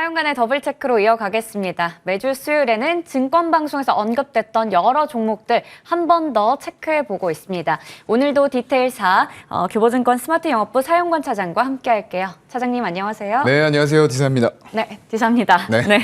사용간의 더블 체크로 이어가겠습니다. 매주 수요일에는 증권방송에서 언급됐던 여러 종목들 한 번 더 체크해보고 있습니다. 오늘도 디테일사 교보증권 스마트영업부 사용관 차장과 함께할게요. 차장님 안녕하세요. 네, 안녕하세요. 디사입니다. 네, 디사입니다. 네.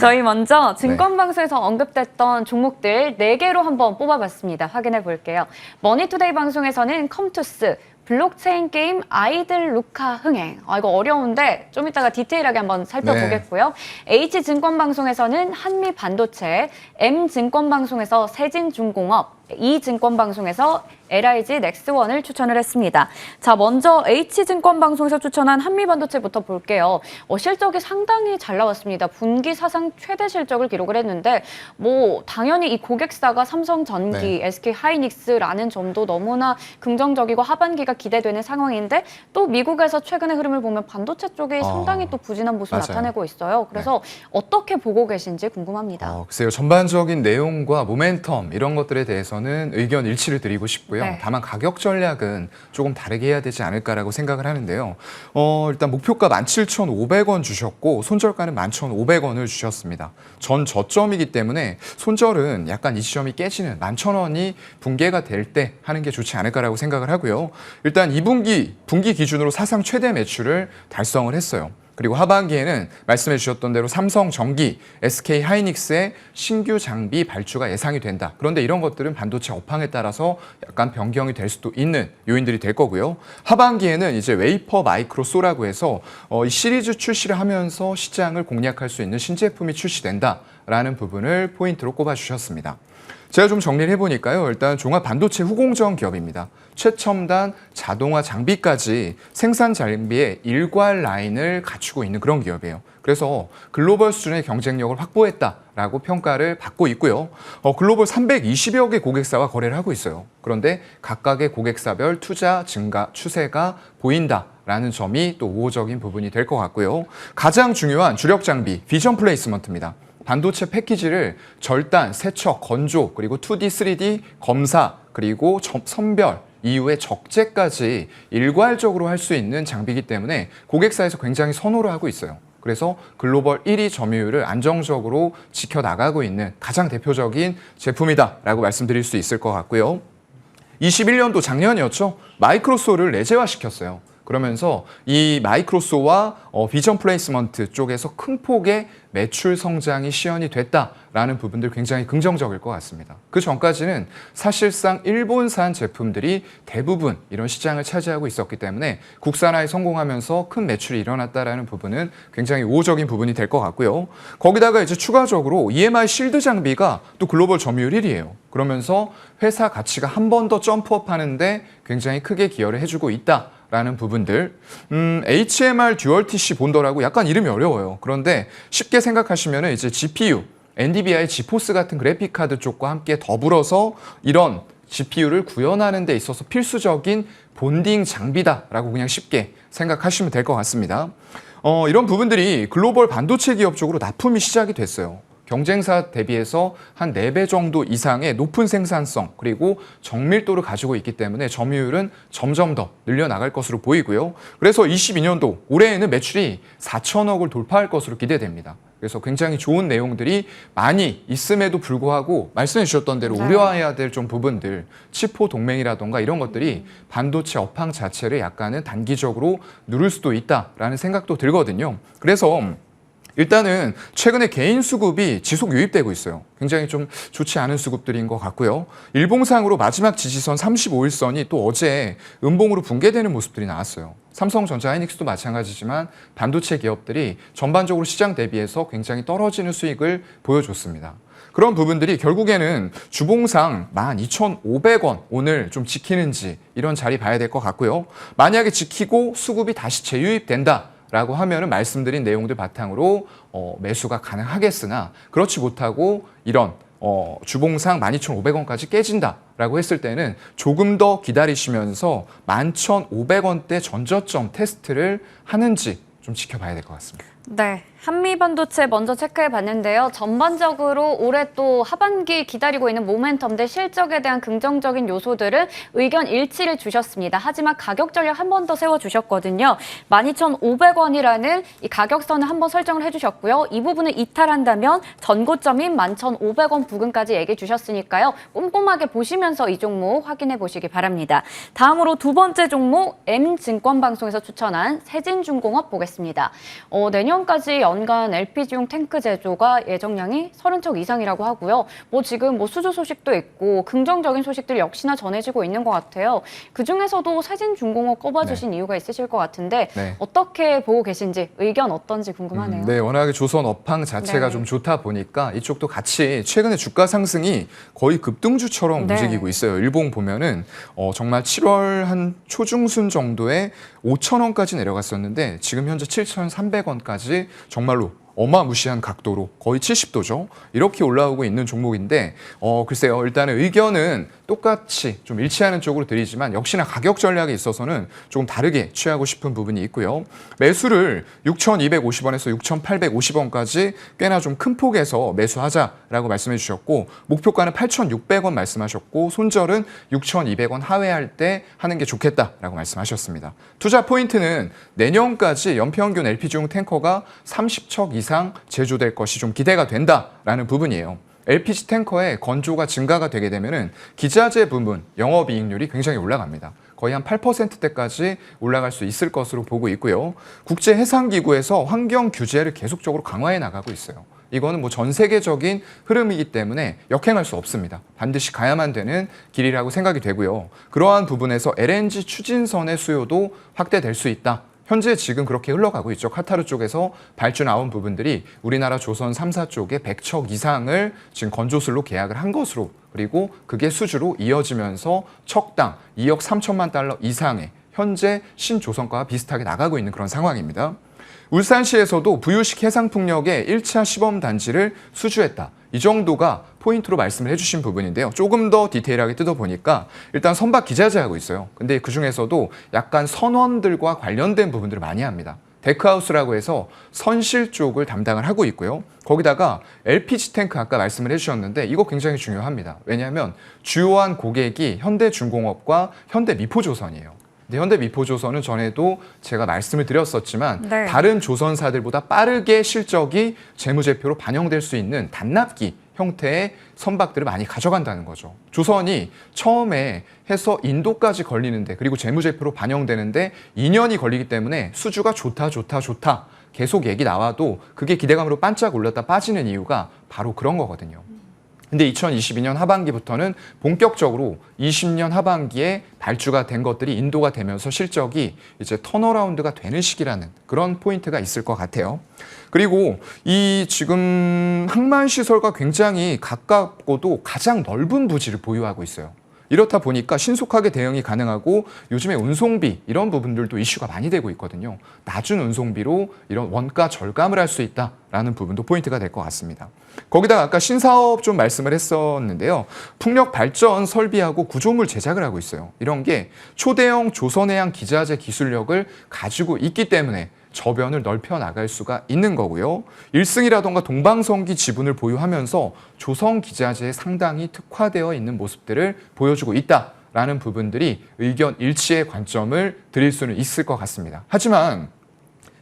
저희 먼저 증권방송에서 언급됐던 종목들 4개로 한번 뽑아봤습니다. 확인해 볼게요. 머니투데이 방송에서는 컴투스, 블록체인 게임 아이들 루카 흥행. 이거 어려운데 좀 이따가 디테일하게 한번 살펴보겠고요. H증권방송에서는 한미반도체, M증권방송에서 세진중공업, E증권방송에서 LIG 넥스원을 추천을 했습니다. 자, 먼저 H증권방송에서 추천한 한미반도체부터 볼게요. 실적이 상당히 잘 나왔습니다. 분기 사상 최대 실적을 기록을 했는데 당연히 이 고객사가 삼성전기, SK하이닉스라는 점도 너무나 긍정적이고 하반기가 기대되는 상황인데 또 미국에서 최근의 흐름을 보면 반도체 쪽이 상당히 또 부진한 모습을 나타내고 있어요. 그래서 어떻게 보고 계신지 궁금합니다. 글쎄요. 전반적인 내용과 모멘텀 이런 것들에 대해서는 의견 일치를 드리고 싶고요. 다만 가격 전략은 조금 다르게 해야 되지 않을까라고 생각을 하는데요. 일단 목표가 17,500원 주셨고 손절가는 11,500원을 주셨습니다. 전 저점이기 때문에 손절은 약간 이 지점이 깨지는 11,000원이 붕괴가 될 때 하는 게 좋지 않을까라고 생각을 하고요. 일단 2분기, 분기 기준으로 사상 최대 매출을 달성을 했어요. 그리고 하반기에는 말씀해 주셨던 대로 삼성전기, SK하이닉스의 신규 장비 발주가 예상이 된다. 그런데 이런 것들은 반도체 업황에 따라서 약간 변경이 될 수도 있는 요인들이 될 거고요. 하반기에는 이제 웨이퍼 마이크로소라고 해서 이 시리즈 출시를 하면서 시장을 공략할 수 있는 신제품이 출시된다라는 부분을 포인트로 꼽아주셨습니다. 제가 좀 정리를 해보니까요. 일단 종합 반도체 후공정 기업입니다. 최첨단 자동화 장비까지 생산 장비의 일괄 라인을 갖추고 있는 그런 기업이에요. 그래서 글로벌 수준의 경쟁력을 확보했다라고 평가를 받고 있고요. 글로벌 320여 개 고객사와 거래를 하고 있어요. 그런데 각각의 고객사별 투자 증가 추세가 보인다라는 점이 또 우호적인 부분이 될 것 같고요. 가장 중요한 주력 장비, 비전 플레이스먼트입니다. 반도체 패키지를 절단, 세척, 건조, 그리고 2D, 3D 검사, 그리고 선별 이후에 적재까지 일괄적으로 할 수 있는 장비이기 때문에 고객사에서 굉장히 선호를 하고 있어요. 그래서 글로벌 1위 점유율을 안정적으로 지켜나가고 있는 가장 대표적인 제품이다라고 말씀드릴 수 있을 것 같고요. 21년도 작년이었죠. 마이크로소를 내재화시켰어요. 그러면서 이 마이크로소와 비전 플레이스먼트 쪽에서 큰 폭의 매출 성장이 시현이 됐다라는 부분들 굉장히 긍정적일 것 같습니다. 그 전까지는 사실상 일본산 제품들이 대부분 이런 시장을 차지하고 있었기 때문에 국산화에 성공하면서 큰 매출이 일어났다라는 부분은 굉장히 우호적인 부분이 될 것 같고요. 거기다가 이제 추가적으로 EMI 실드 장비가 또 글로벌 점유율 1위예요. 그러면서 회사 가치가 한 번 더 점프업 하는데 굉장히 크게 기여를 해주고 있다. 라는 부분들, HMR 듀얼 TC 본더라고 약간 이름이 어려워요. 그런데 쉽게 생각하시면 이제 GPU, NVIDIA 지포스 같은 그래픽 카드 쪽과 함께 더불어서 이런 GPU를 구현하는 데 있어서 필수적인 본딩 장비다라고 그냥 쉽게 생각하시면 될 것 같습니다. 이런 부분들이 글로벌 반도체 기업 쪽으로 납품이 시작이 됐어요. 경쟁사 대비해서 한 4배 정도 이상의 높은 생산성 그리고 정밀도를 가지고 있기 때문에 점유율은 점점 더 늘려나갈 것으로 보이고요. 그래서 22년도 올해에는 매출이 4천억을 돌파할 것으로 기대됩니다. 그래서 굉장히 좋은 내용들이 많이 있음에도 불구하고 말씀해 주셨던 대로 우려해야 될 좀 부분들, 치포 동맹이라던가 이런 것들이 반도체 업황 자체를 약간은 단기적으로 누를 수도 있다라는 생각도 들거든요. 그래서 일단은 최근에 개인 수급이 지속 유입되고 있어요. 굉장히 좀 좋지 않은 수급들인 것 같고요. 일봉상으로 마지막 지지선 35일선이 또 어제 음봉으로 붕괴되는 모습들이 나왔어요. 삼성전자, 하이닉스도 마찬가지지만 반도체 기업들이 전반적으로 시장 대비해서 굉장히 떨어지는 수익을 보여줬습니다. 그런 부분들이 결국에는 주봉상 12,500원 오늘 좀 지키는지 이런 자리 봐야 될 것 같고요. 만약에 지키고 수급이 다시 재유입된다. 라고 하면은 말씀드린 내용들 바탕으로 매수가 가능하겠으나 그렇지 못하고 이런 주봉상 12,500원까지 깨진다라고 했을 때는 조금 더 기다리시면서 11,500원대 전저점 테스트를 하는지 좀 지켜봐야 될 것 같습니다. 네, 한미반도체 먼저 체크해 봤는데요. 전반적으로 올해 또 하반기 기다리고 있는 모멘텀 대 실적에 대한 긍정적인 요소들은 의견 일치를 주셨습니다. 하지만 가격 전략 한 번 더 세워주셨거든요. 12,500원이라는 이 가격선을 한번 설정을 해주셨고요. 이 부분을 이탈한다면 전고점인 11,500원 부근까지 얘기해 주셨으니까요. 꼼꼼하게 보시면서 이 종목 확인해 보시기 바랍니다. 다음으로 두 번째 종목 M증권방송에서 추천한 세진중공업 보겠습니다. 내년까지 연간 LPG용 탱크 제조가 예정량이 30척 이상이라고 하고요. 지금 수주 소식도 있고 긍정적인 소식들이 역시나 전해지고 있는 것 같아요. 그중에서도 세진중공업 꼽아주신 이유가 있으실 것 같은데 어떻게 보고 계신지 의견 어떤지 궁금하네요. 네, 워낙에 조선 업황 자체가 좀 좋다 보니까 이쪽도 같이 최근에 주가 상승이 거의 급등주처럼 움직이고 있어요. 일봉 보면은 정말 7월 한 초중순 정도에 5,000원까지 내려갔었는데 지금 현재 7,300원까지 정말로 어마무시한 각도로 거의 70도죠. 이렇게 올라오고 있는 종목인데 글쎄요. 일단은 의견은 똑같이 좀 일치하는 쪽으로 드리지만 역시나 가격 전략에 있어서는 조금 다르게 취하고 싶은 부분이 있고요. 매수를 6,250원에서 6,850원까지 꽤나 좀 큰 폭에서 매수하자라고 말씀해 주셨고 목표가는 8,600원 말씀하셨고 손절은 6,200원 하회할 때 하는 게 좋겠다라고 말씀하셨습니다. 투자 포인트는 내년까지 연평균 LPG용 탱커가 30척 이상 제조될 것이 좀 기대가 된다라는 부분이에요. LPG 탱커의 건조가 증가가 되게 되면은 기자재 부분 영업이익률이 굉장히 올라갑니다. 거의 한 8%대까지 올라갈 수 있을 것으로 보고 있고요. 국제해상기구에서 환경 규제를 계속적으로 강화해 나가고 있어요. 이거는 전 세계적인 흐름이기 때문에 역행할 수 없습니다. 반드시 가야만 되는 길이라고 생각이 되고요. 그러한 부분에서 LNG 추진선의 수요도 확대될 수 있다. 현재 지금 그렇게 흘러가고 있죠. 카타르 쪽에서 발주 나온 부분들이 우리나라 조선 3사 쪽에 100척 이상을 지금 건조술로 계약을 한 것으로 그리고 그게 수주로 이어지면서 척당 2억 3천만 달러 이상의 현재 신조선가와 비슷하게 나가고 있는 그런 상황입니다. 울산시에서도 부유식 해상풍력의 1차 시범 단지를 수주했다. 이 정도가 포인트로 말씀을 해주신 부분인데요. 조금 더 디테일하게 뜯어보니까 일단 선박 기자재하고 있어요. 근데 그중에서도 약간 선원들과 관련된 부분들을 많이 합니다. 데크하우스라고 해서 선실 쪽을 담당을 하고 있고요. 거기다가 LPG 탱크 아까 말씀을 해주셨는데 이거 굉장히 중요합니다. 왜냐하면 주요한 고객이 현대중공업과 현대미포조선이에요. 현대미포조선은 전에도 제가 말씀을 드렸었지만 다른 조선사들보다 빠르게 실적이 재무제표로 반영될 수 있는 단납기 형태의 선박들을 많이 가져간다는 거죠. 조선이 처음에 해서 인도까지 걸리는데 그리고 재무제표로 반영되는데 2년이 걸리기 때문에 수주가 좋다 계속 얘기 나와도 그게 기대감으로 반짝 올랐다 빠지는 이유가 바로 그런 거거든요. 근데 2022년 하반기부터는 본격적으로 20년 하반기에 발주가 된 것들이 인도가 되면서 실적이 이제 턴어라운드가 되는 시기라는 그런 포인트가 있을 것 같아요. 그리고 이 지금 항만시설과 굉장히 가깝고도 가장 넓은 부지를 보유하고 있어요. 이렇다 보니까 신속하게 대응이 가능하고 요즘에 운송비 이런 부분들도 이슈가 많이 되고 있거든요. 낮은 운송비로 이런 원가 절감을 할 수 있다라는 부분도 포인트가 될 것 같습니다. 거기다가 아까 신사업 좀 말씀을 했었는데요. 풍력 발전 설비하고 구조물 제작을 하고 있어요. 이런 게 초대형 조선해양 기자재 기술력을 가지고 있기 때문에 저변을 넓혀 나갈 수가 있는 거고요. 일승이라던가 동방성기 지분을 보유하면서 조선 기자재에 상당히 특화되어 있는 모습들을 보여주고 있다라는 부분들이 의견 일치의 관점을 드릴 수는 있을 것 같습니다. 하지만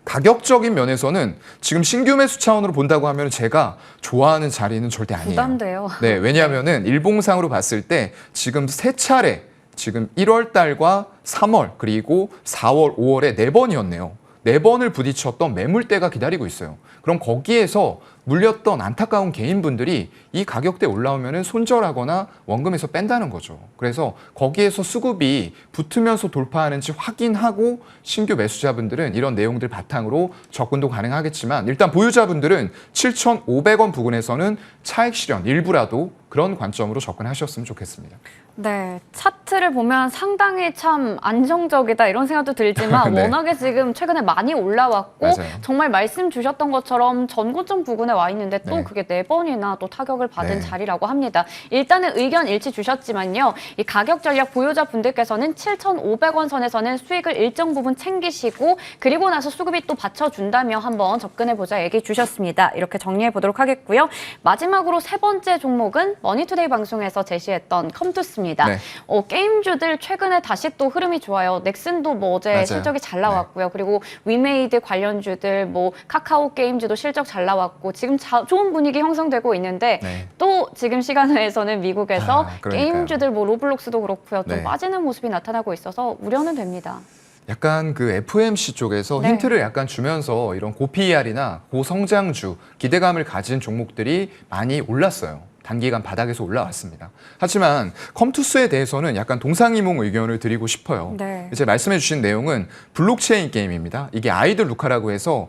가격적인 면에서는 지금 신규 매수 차원으로 본다고 하면 제가 좋아하는 자리는 절대 아니에요. 부담돼요. 네, 왜냐하면은 일봉상으로 봤을 때 지금 세 차례 지금 1월 달과 3월 그리고 4월, 5월에 4번이었네요. 4번을 부딪혔던 매물대가 기다리고 있어요. 그럼 거기에서 물렸던 안타까운 개인분들이 이 가격대 올라오면 손절하거나 원금에서 뺀다는 거죠. 그래서 거기에서 수급이 붙으면서 돌파하는지 확인하고 신규 매수자분들은 이런 내용들 바탕으로 접근도 가능하겠지만 일단 보유자분들은 7,500원 부근에서는 차익 실현 일부라도 그런 관점으로 접근하셨으면 좋겠습니다. 네, 차트를 보면 상당히 참 안정적이다 이런 생각도 들지만 네. 워낙에 지금 최근에 많이 올라왔고 맞아요. 정말 말씀 주셨던 것처럼 전고점 부근에 와 있는데 또 네. 그게 4번이나 또 타격을 받은 네. 자리라고 합니다. 일단은 의견 일치 주셨지만요. 이 가격 전략 보유자분들께서는 7,500원 선에서는 수익을 일정 부분 챙기시고 그리고 나서 수급이 또 받쳐준다며 한번 접근해보자 얘기 주셨습니다. 이렇게 정리해 보도록 하겠고요. 마지막으로 세 번째 종목은 머니투데이 방송에서 제시했던 컴투스입니다. 네. 게임주들 최근에 다시 또 흐름이 좋아요. 넥슨도 뭐 어제 맞아요. 실적이 잘 나왔고요. 그리고 위메이드 관련주들 뭐 카카오 게임즈도 실적 잘 나왔고 지금 좋은 분위기 형성되고 있는데 네. 또 지금 시간에서는 미국에서 그러니까요. 게임주들 뭐 로블록스도 그렇고요. 좀 네. 빠지는 모습이 나타나고 있어서 우려는 됩니다. 약간 그 FOMC 쪽에서 네. 힌트를 약간 주면서 이런 고PER이나 고성장주 기대감을 가진 종목들이 많이 올랐어요. 단기간 바닥에서 올라왔습니다. 하지만 컴투스에 대해서는 약간 동상이몽 의견을 드리고 싶어요. 네. 이제 말씀해 주신 내용은 블록체인 게임입니다. 이게 아이들 루카라고 해서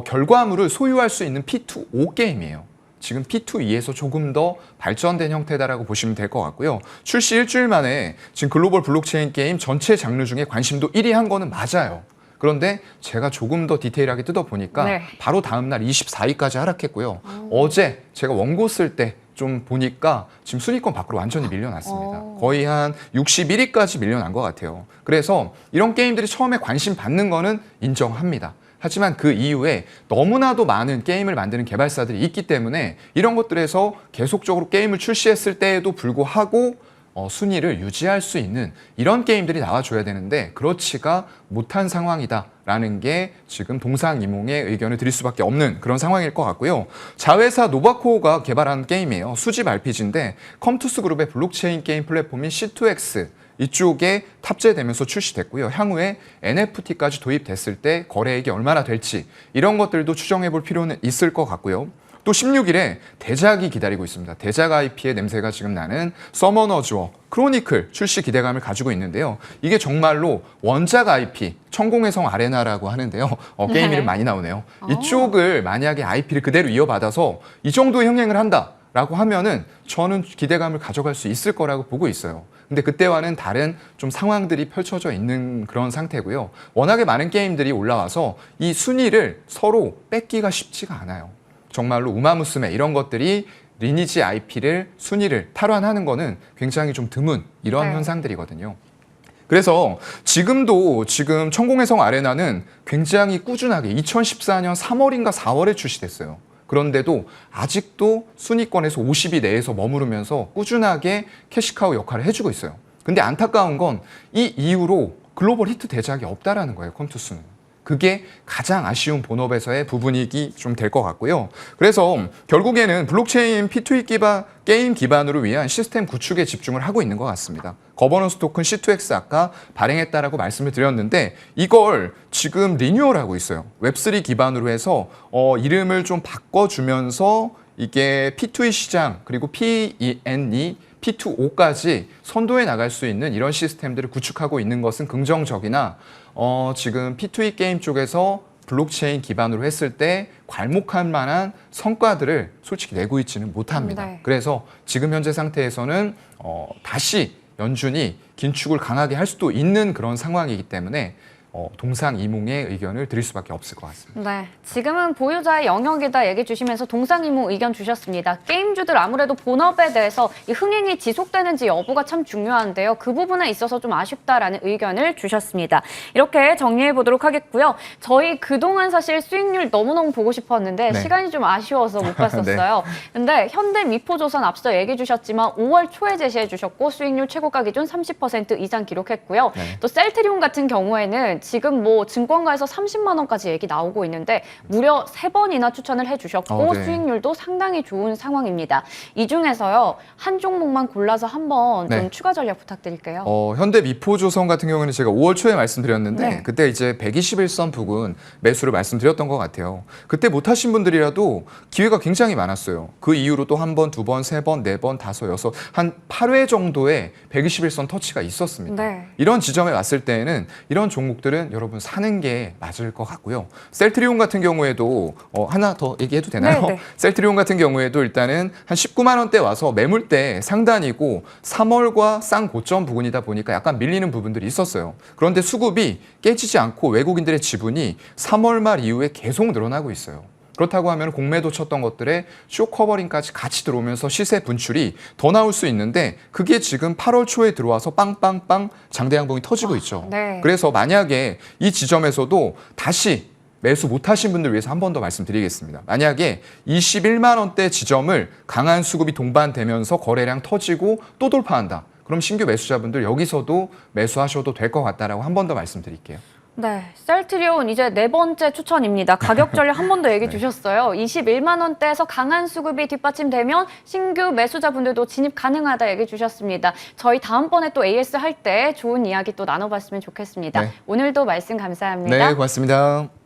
결과물을 소유할 수 있는 P2O 게임이에요. 지금 P2E에서 조금 더 발전된 형태다라고 보시면 될 것 같고요. 출시 일주일 만에 지금 글로벌 블록체인 게임 전체 장르 중에 관심도 1위 한 거는 맞아요. 그런데 제가 조금 더 디테일하게 뜯어보니까 네. 바로 다음날 24위까지 하락했고요. 어제 제가 원고 쓸 때 좀 보니까 지금 순위권 밖으로 완전히 밀려났습니다. 거의 한 61위까지 밀려난 것 같아요. 그래서 이런 게임들이 처음에 관심 받는 거는 인정합니다. 하지만 그 이후에 너무나도 많은 게임을 만드는 개발사들이 있기 때문에 이런 것들에서 계속적으로 게임을 출시했을 때에도 불구하고 순위를 유지할 수 있는 이런 게임들이 나와줘야 되는데 그렇지가 못한 상황이다라는 게 지금 동상이몽의 의견을 드릴 수밖에 없는 그런 상황일 것 같고요. 자회사 노바코가 개발한 게임이에요. 수집 RPG인데 컴투스 그룹의 블록체인 게임 플랫폼인 C2X 이쪽에 탑재되면서 출시됐고요. 향후에 NFT까지 도입됐을 때 거래액이 얼마나 될지 이런 것들도 추정해 볼 필요는 있을 것 같고요. 또 16일에 대작이 기다리고 있습니다. 대작 IP의 냄새가 지금 나는 서머너즈 워 크로니클 출시 기대감을 가지고 있는데요. 이게 정말로 원작 IP 천공의 성 아레나라고 하는데요. 게임 이름 많이 나오네요. 이쪽을 만약에 IP를 그대로 이어받아서 이 정도의 흥행을 한다라고 하면은 저는 기대감을 가져갈 수 있을 거라고 보고 있어요. 근데 그때와는 다른 좀 상황들이 펼쳐져 있는 그런 상태고요. 워낙에 많은 게임들이 올라와서 이 순위를 서로 뺏기가 쉽지가 않아요. 정말로 우마무스메 이런 것들이 리니지 IP를 순위를 탈환하는 거는 굉장히 좀 드문 이런 네. 현상들이거든요. 그래서 지금도 지금 천공의 성 아레나는 굉장히 꾸준하게 2014년 3월인가 4월에 출시됐어요. 그런데도 아직도 순위권에서 50위 내에서 머무르면서 꾸준하게 캐시카우 역할을 해주고 있어요. 근데 안타까운 건 이 이후로 글로벌 히트 대작이 없다라는 거예요, 컴투스는. 그게 가장 아쉬운 본업에서의 부분이기 좀 될 것 같고요. 그래서 결국에는 블록체인 P2E 게임 기반으로 위한 시스템 구축에 집중을 하고 있는 것 같습니다. 거버넌스 토큰 C2X 아까 발행했다라고 말씀을 드렸는데 이걸 지금 리뉴얼하고 있어요. 웹3 기반으로 해서 이름을 좀 바꿔주면서 이게 P2E 시장 그리고 PENE P2O까지 선도해 나갈 수 있는 이런 시스템들을 구축하고 있는 것은 긍정적이나 지금 P2E 게임 쪽에서 블록체인 기반으로 했을 때 괄목할 만한 성과들을 솔직히 내고 있지는 못합니다. 네. 그래서 지금 현재 상태에서는 다시 연준이 긴축을 강하게 할 수도 있는 그런 상황이기 때문에 동상이몽의 의견을 드릴 수밖에 없을 것 같습니다. 네, 지금은 보유자의 영역이다 얘기 주시면서 동상이몽 의견 주셨습니다. 게임주들 아무래도 본업에 대해서 이 흥행이 지속되는지 여부가 참 중요한데요. 그 부분에 있어서 좀 아쉽다라는 의견을 주셨습니다. 이렇게 정리해 보도록 하겠고요. 저희 그동안 사실 수익률 너무너무 보고 싶었는데 네. 시간이 좀 아쉬워서 못 봤었어요. 근데 현대 미포조선 앞서 얘기 주셨지만 5월 초에 제시해 주셨고 수익률 최고가 기준 30% 이상 기록했고요. 네. 또 셀트리온 같은 경우에는 지금 뭐 증권가에서 30만 원까지 얘기 나오고 있는데 무려 3번이나 추천을 해주셨고 네. 수익률도 상당히 좋은 상황입니다. 이 중에서요 한 종목만 골라서 한번 좀 네. 추가 전략 부탁드릴게요. 현대 미포조선 같은 경우는 제가 5월 초에 말씀드렸는데 네. 그때 이제 121선 부근 매수를 말씀드렸던 것 같아요. 그때 못하신 분들이라도 기회가 굉장히 많았어요. 그 이후로 또 한 번, 두 번, 세 번, 네 번, 다섯, 여섯 한 8회 정도의 121선 터치가 있었습니다. 네. 이런 지점에 왔을 때에는 이런 종목들은 것들은 여러분 사는 게 맞을 것 같고요. 셀트리온 같은 경우에도 하나 더 얘기해도 되나요? 네네. 셀트리온 같은 경우에도 일단은 한 19만 원대 와서 매물대 상단이고 3월과 쌍 고점 부근이다 보니까 약간 밀리는 부분들이 있었어요. 그런데 수급이 깨지지 않고 외국인들의 지분이 3월 말 이후에 계속 늘어나고 있어요. 그렇다고 하면 공매도 쳤던 것들의 쇼 커버링까지 같이 들어오면서 시세 분출이 더 나올 수 있는데 그게 지금 8월 초에 들어와서 빵빵빵 장대 양봉이 터지고 있죠. 네. 그래서 만약에 이 지점에서도 다시 매수 못하신 분들 위해서 한 번 더 말씀드리겠습니다. 만약에 21만 원대 지점을 강한 수급이 동반되면서 거래량 터지고 또 돌파한다. 그럼 신규 매수자분들 여기서도 매수하셔도 될 것 같다라고 한 번 더 말씀드릴게요. 네, 셀트리온 이제 네 번째 추천입니다. 가격 전략 한 번 더 얘기해 주셨어요. 21만 원대에서 강한 수급이 뒷받침되면 신규 매수자분들도 진입 가능하다 얘기해 주셨습니다. 저희 다음번에 또 AS 할 때 좋은 이야기 또 나눠봤으면 좋겠습니다. 네. 오늘도 말씀 감사합니다. 네, 고맙습니다.